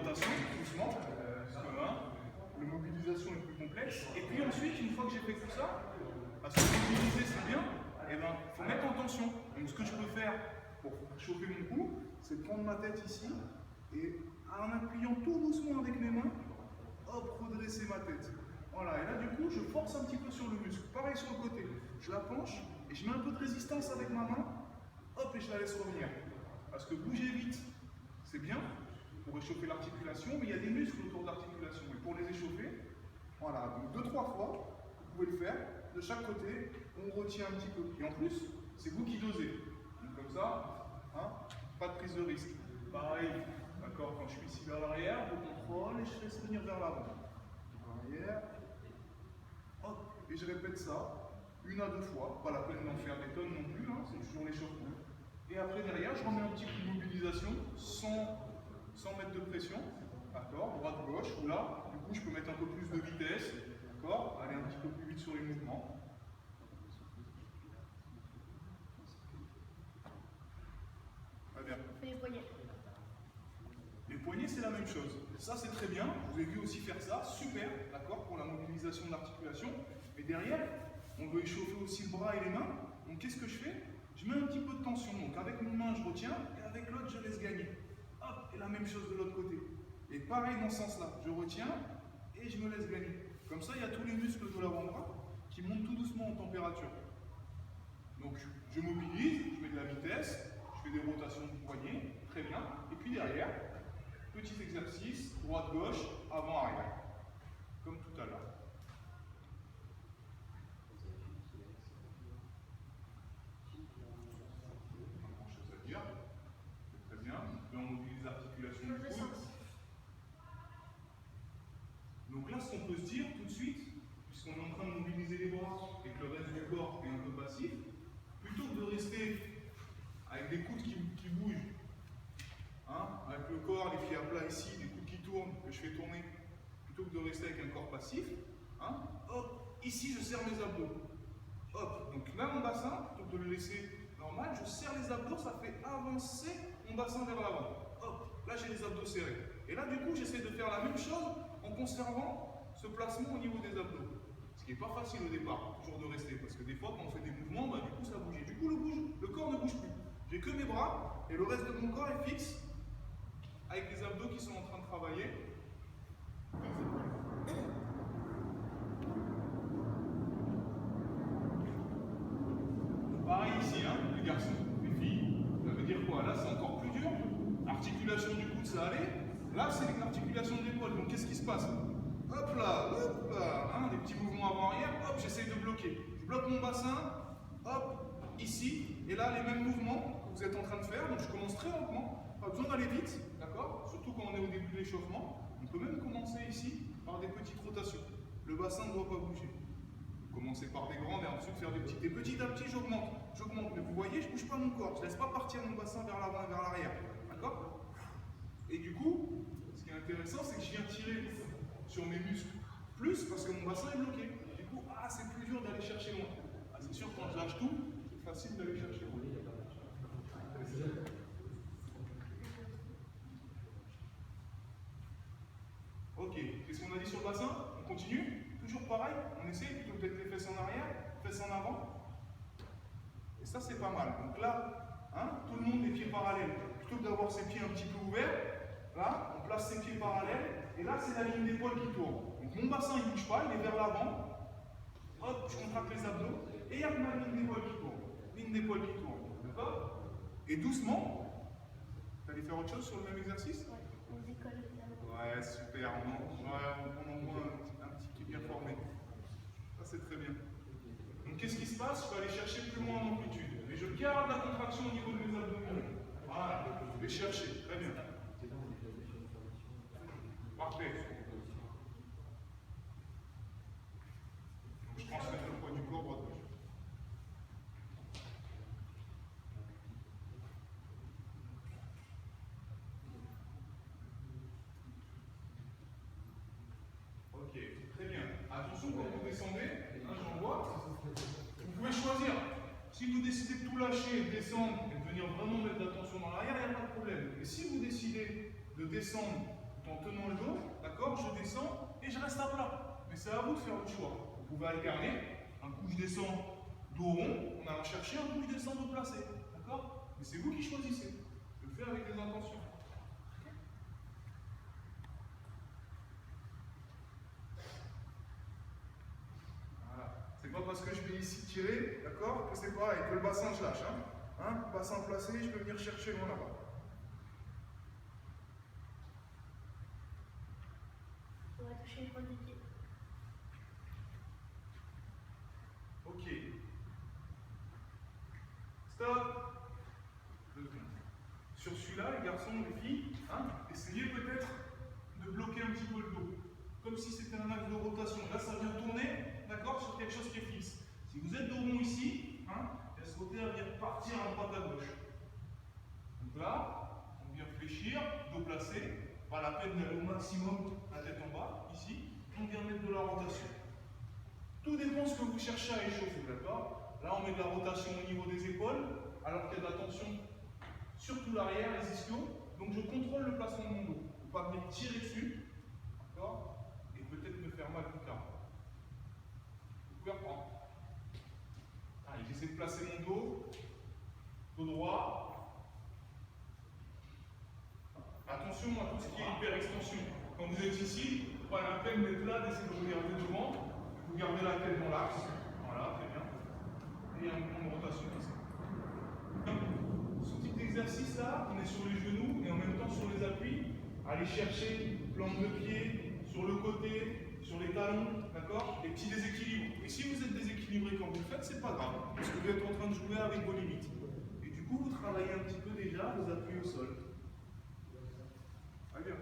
rotation, doucement, parce que la mobilisation est plus complexe. Et puis ensuite, une fois que j'ai fait tout ça, parce que mobiliser c'est bien, il faut mettre en tension. Donc ce que je peux faire pour chauffer mon cou, c'est prendre ma tête ici et en appuyant tout doucement avec mes mains, hop, redresser ma tête. Voilà, et là du coup, je force un petit peu sur le muscle. Pareil sur le côté. Je la penche et je mets un peu de résistance avec ma main, hop, et je la laisse revenir. Parce que bouger vite, c'est bien pour réchauffer l'articulation, mais il y a des muscles autour de l'articulation. Et pour les échauffer, voilà, donc 2-3 fois, vous pouvez le faire. De chaque côté, on retient un petit peu. Et en plus, c'est vous qui dosez. Donc comme ça, pas de prise de risque. Pareil, d'accord, quand je suis ici vers l'arrière, je contrôle et je laisse venir vers l'avant. Arrière, hop, et je répète ça 1 à 2 fois. Pas la peine d'en faire des tonnes non plus, c'est toujours l'échauffement. Et après, derrière, je remets un petit coup de mobilisation sans mettre de pression. D'accord, droite-gauche, ou là, du coup, je peux mettre un peu plus de vitesse. D'accord, aller un petit peu plus vite sur les mouvements. Très bien. Les poignets. Les poignets, c'est la même chose. Ça, c'est très bien. Vous avez vu aussi faire ça. Super, d'accord, pour la mobilisation de l'articulation. Mais derrière, on veut échauffer aussi le bras et les mains. Donc, qu'est-ce que je fais? Je mets un petit peu de tension. Donc, avec une main, je retiens, et avec l'autre, je laisse gagner. Hop, et la même chose de l'autre côté. Et pareil dans ce sens-là. Je retiens et je me laisse gagner. Comme ça, il y a tous les muscles de l'avant-bras qui montent tout doucement en température. Donc, je mobilise, je mets de la vitesse, je fais des rotations du poignet, très bien. Et puis derrière, petit exercice, droite-gauche, avant-arrière. Comme tout à l'heure. Pas grand-chose à dire. C'est très bien. Là, on mobilise l'articulation du coude. Donc là, ce qu'on peut se dire tout de suite, puisqu'on est en train de mobiliser les bras et que le reste du corps est un peu passif, plutôt que de rester avec des coudes qui bougent, avec le corps, les pieds à plat ici, des coudes qui tournent, que je fais tourner, plutôt que de rester avec un corps passif, hop, ici je serre mes abdos. Hop, donc là mon bassin, plutôt que de le laisser normal, je serre les abdos, ça fait avancer mon bassin vers l'avant. Hop, là j'ai les abdos serrés. Et là du coup j'essaie de faire la même chose en conservant ce placement au niveau des abdos. Ce qui n'est pas facile au départ, toujours de rester, parce que des fois quand on fait des mouvements, du coup ça bouge. Du coup le corps ne bouge plus. J'ai que mes bras et le reste de mon corps est fixe avec les abdos qui sont en train de travailler. Pareil ici, les garçons, les filles, ça veut dire quoi? Là c'est encore plus dur. L'articulation du coude ça allait. Là c'est l'articulation de l'épaule. Donc qu'est-ce qui se passe? Hop là, des petits mouvements avant-arrière, hop, j'essaie de bloquer. Je bloque mon bassin, hop, ici, et là les mêmes mouvements que vous êtes en train de faire. Donc je commence très lentement, pas besoin d'aller vite, d'accord? Surtout quand on est au début de l'échauffement. On peut même commencer ici par des petites rotations. Le bassin ne doit pas bouger. Commencer par des grandes et ensuite faire des petites. Et petit à petit, j'augmente. Mais vous voyez, je ne bouge pas mon corps. Je ne laisse pas partir mon bassin vers l'avant et vers l'arrière. D'accord? Et du coup, ce qui est intéressant, c'est que je viens tirer sur mes muscles plus parce que mon bassin est bloqué. Du coup, c'est plus dur d'aller chercher loin. C'est sûr, quand je lâche tout, c'est facile d'aller chercher loin. Ok, qu'est-ce qu'on a dit sur le bassin? On continue? Toujours pareil, on essaie plutôt que d'être les fesses en arrière, fesses en avant. Et ça, c'est pas mal. Donc là, tout le monde les pieds parallèles. Plutôt que d'avoir ses pieds un petit peu ouverts, là, on place ses pieds parallèles. Et là, c'est la ligne d'épaule qui tourne. Donc mon bassin, il ne bouge pas, il est vers l'avant. Hop, je contracte les abdos. Et il y a ma ligne d'épaule qui tourne. Ligne d'épaule qui tourne. D'accord? Et doucement, vous allez faire autre chose sur le même exercice? On décolle. Ouais, super. On envoie un petit qui est bien formé. Ça, c'est très bien. Donc, qu'est-ce qui se passe? Je peux aller chercher plus loin en amplitude. Mais je garde la contraction au niveau de mes abdominaux. Voilà, je vais chercher. Très bien. Parfait. Donc, je transmets le poids du corps droite-gauche. Ok, très bien. Attention, quand vous descendez, j'en vois, vous pouvez choisir. Si vous décidez de tout lâcher, de descendre et de venir vraiment mettre de l'attention dans l'arrière, il n'y a pas de problème. Mais si vous décidez de descendre tout en tenant le dos, d'accord, je descends et je reste à plat. Mais c'est à vous de faire le choix. Vous pouvez alterner. Un coup je descends dos rond, on allant chercher, un coup je descends dos placé. D'accord? Mais c'est vous qui choisissez. De le faire avec des intentions. C'est pas parce que je vais ici tirer, d'accord, que c'est pareil, que le bassin je lâche. Bassin placé, je peux venir chercher loin là-bas. On va toucher le point du pied. Ok. Stop. 2 secondes. Sur celui-là, les garçons, les filles, essayez peut-être de bloquer un petit peu le dos. Comme si c'était un axe de rotation. Là, ça vient tourner, d'accord, sur quelque chose qui est fixe. Si vous êtes dos rond ici, il y a ce côté à venir partir à droite à gauche. Donc là, on vient fléchir, dos placé, pas la peine d'aller au maximum la tête en bas, ici, on vient mettre de la rotation. Tout dépend de ce que vous cherchez à échauffer, d'accord? Là, on met de la rotation au niveau des épaules, alors qu'il y a de la tension surtout l'arrière, les ischios. Donc je contrôle le placement de mon dos. Il ne faut pas venir tirer dessus, d'accord? Et peut-être me faire mal plus tard. Vous pouvez reprendre. Allez, j'essaie de placer mon dos droit. Attention à tout ce qui est hyper-extension. Quand vous êtes ici, pas la peine d'être là, d'essayer de regarder devant. Vous gardez la tête dans l'axe. Voilà, très bien. Et un mouvement de rotation comme ça. Ce type d'exercice-là, on est sur les genoux et en même temps sur les appuis. Allez chercher plante de pied sur le côté, sur les talons, d'accord? Les petits déséquilibres. Et si vous êtes déséquilibré quand vous le faites, c'est pas grave, parce que vous êtes en train de jouer avec vos limites. Et du coup, vous travaillez un petit peu déjà vos appuis au sol. Très bien.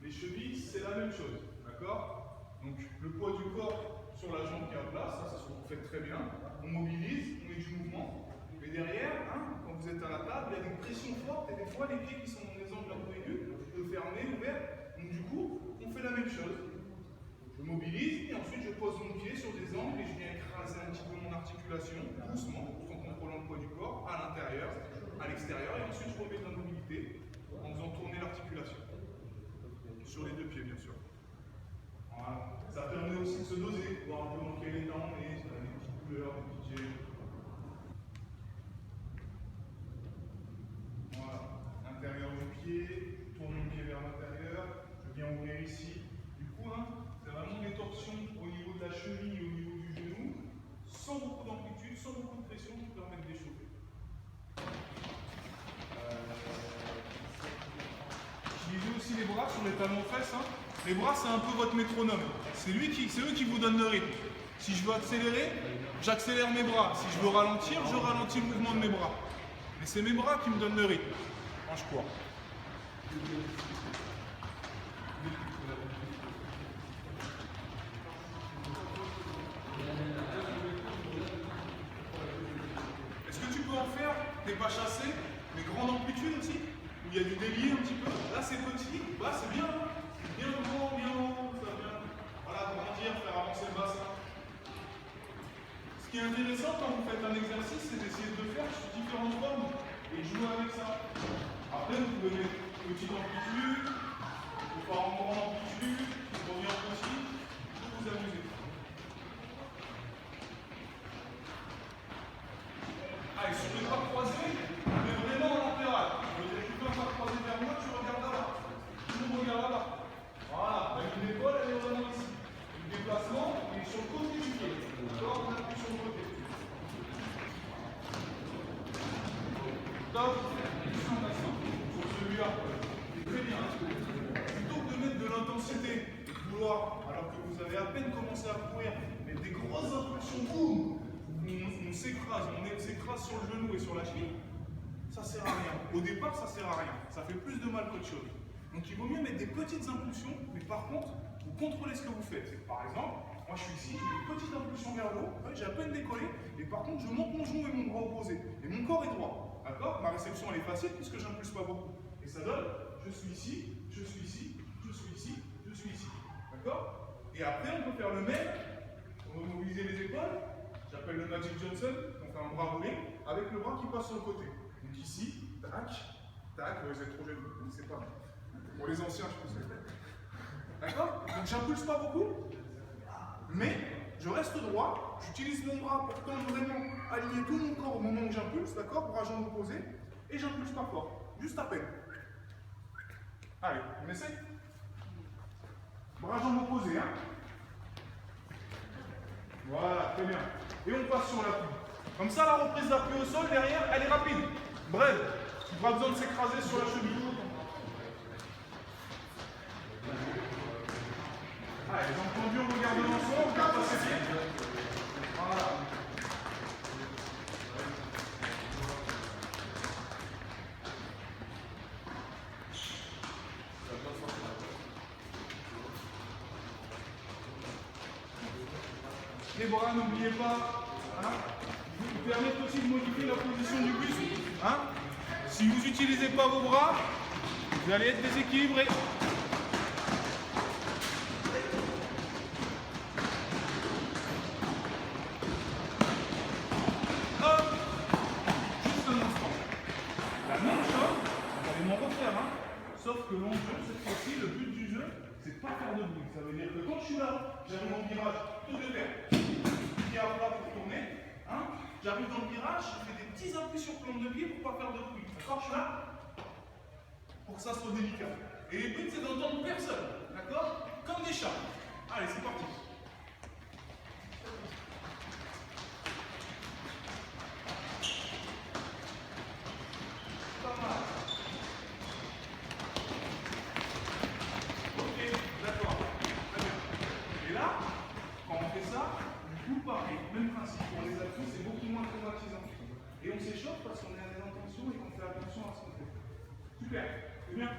Les chevilles, c'est la même chose, d'accord? Donc, le poids du corps sur la jambe qui est à plat, ça se vous faites très bien. On mobilise, on met du mouvement. Mais derrière, quand vous êtes à la table, il y a des pressions fortes et des fois les pieds qui sont dans des angles un peu aigus, je peux fermer, ouvert. Donc du coup, on fait la même chose. Je mobilise et ensuite je pose mon pied sur des angles et je viens écraser un petit peu mon articulation, doucement, tout en contrôlant le poids du corps, à l'intérieur, à l'extérieur, et ensuite je remets de la mobilité en faisant tourner l'articulation. Sur les 2 pieds, bien sûr. Voilà. Ça permet aussi de se doser, voir un peu dans quel état on est, des petites couleurs, des petits jets. Voilà. Intérieur du pied, je tourne mon pied vers l'intérieur, je viens ouvrir ici. Du coup, c'est vraiment des torsions au niveau de la cheville et au niveau du genou, sans beaucoup d'amplitude, sans beaucoup de pression qui permettent d'échauffer. Utilisez aussi les bras sur les talons fesses. Les bras, c'est un peu votre métronome. C'est eux qui vous donnent le rythme. Si je veux accélérer, j'accélère mes bras. Si je veux ralentir, je ralentis le mouvement de mes bras. Mais c'est mes bras qui me donnent le rythme quand je cours. Est-ce que tu peux en faire des pas chassés, mais grande amplitude aussi, où il y a du délié un petit peu? Là c'est petit, là c'est bien, bien haut, ça vient, voilà, grandir, faire avancer le bassin. Ce qui est intéressant quand vous faites un exercice, c'est d'essayer de le faire sur différentes formes et jouer avec ça. Après, vous pouvez mettre petite amplitude, vous faire en grande amplitude, revenir petit, pour vous amuser. Allez, sur les bras croisés, mais vraiment en latéral. Je fais un pas croisé vers moi, tu regardes là-bas. Tout le monde regarde là-bas. Voilà, avec une épaule, elle est vraiment ici. Le déplacement, il est sur le côté du pied. D'accord? On appuie sur le côté. Top. Sur celui-là. Très bien. Plutôt que de mettre de l'intensité et de vouloir, alors que vous avez à peine commencé à courir, mettre des grosses impulsions, boum, on s'écrase sur le genou et sur la cheville, ça sert à rien. Au départ, ça sert à rien. Ça fait plus de mal qu'autre chose. Donc il vaut mieux mettre des petites impulsions, mais par contre, vous contrôlez ce que vous faites. Par exemple, moi je suis ici, j'ai une petite impulsion vers le haut, j'ai à peine décollé, et par contre je monte mon genou et mon bras opposé. Et mon corps est droit. D'accord? Ma réception elle est facile puisque j'impulse pas beaucoup. Et ça donne, je suis ici, je suis ici, je suis ici, je suis ici. D'accord? Et après on peut faire le même, on va mobiliser les épaules. J'appelle le Magic Johnson, on fait un bras roulé avec le bras qui passe sur le côté. Donc ici, tac, tac, vous êtes trop jeune, vous ne connaissez pas. Pour les anciens, je pense que c'est. D'accord? Donc j'impulse pas beaucoup, mais je reste droit, j'utilise mon bras pour tendre vraiment, aligner tout mon corps au moment où j'impulse, d'accord? Bras jambes opposés, et j'impulse pas fort, juste à peine. Allez, on essaie? Bras jambes opposés, hein? Voilà, très bien. Et on passe sur l'appui. Comme ça, la reprise d'appui au sol, derrière, elle est rapide. Bref, il n'y a pas besoin de s'écraser sur la cheville. Allez, les entendus, on regarde l'ensemble, on regarde passer bien. Voilà. Les bras, n'oubliez pas, hein, vous permettent aussi de modifier la position du buste. Hein. Si vous n'utilisez pas vos bras, vous allez être déséquilibré. Hop, juste un instant. La même chose, vous allez m'en refaire, hein, sauf que l'enjeu, cette fois-ci, le but du jeu, c'est de pas faire de bruit. Ça veut dire que quand je suis là, j'arrive en virage, tout de faire. Pied à plat pour tourner, hein. J'arrive dans le virage, je fais des petits appuis sur plante de pied pour pas faire de bruit. D'accord, je suis là pour que ça soit délicat. Et le but c'est d'entendre personne, d'accord? Comme des chats. Allez, c'est parti. Pas mal. Ok, d'accord. Très bien. Et là, quand on fait ça, du coup, pareil, même principe. Pour les appuis, c'est beaucoup moins traumatisant. Et on s'échauffe parce qu'on est à des intentions et qu'on fait attention à ce qu'on fait. Super, c'est bien.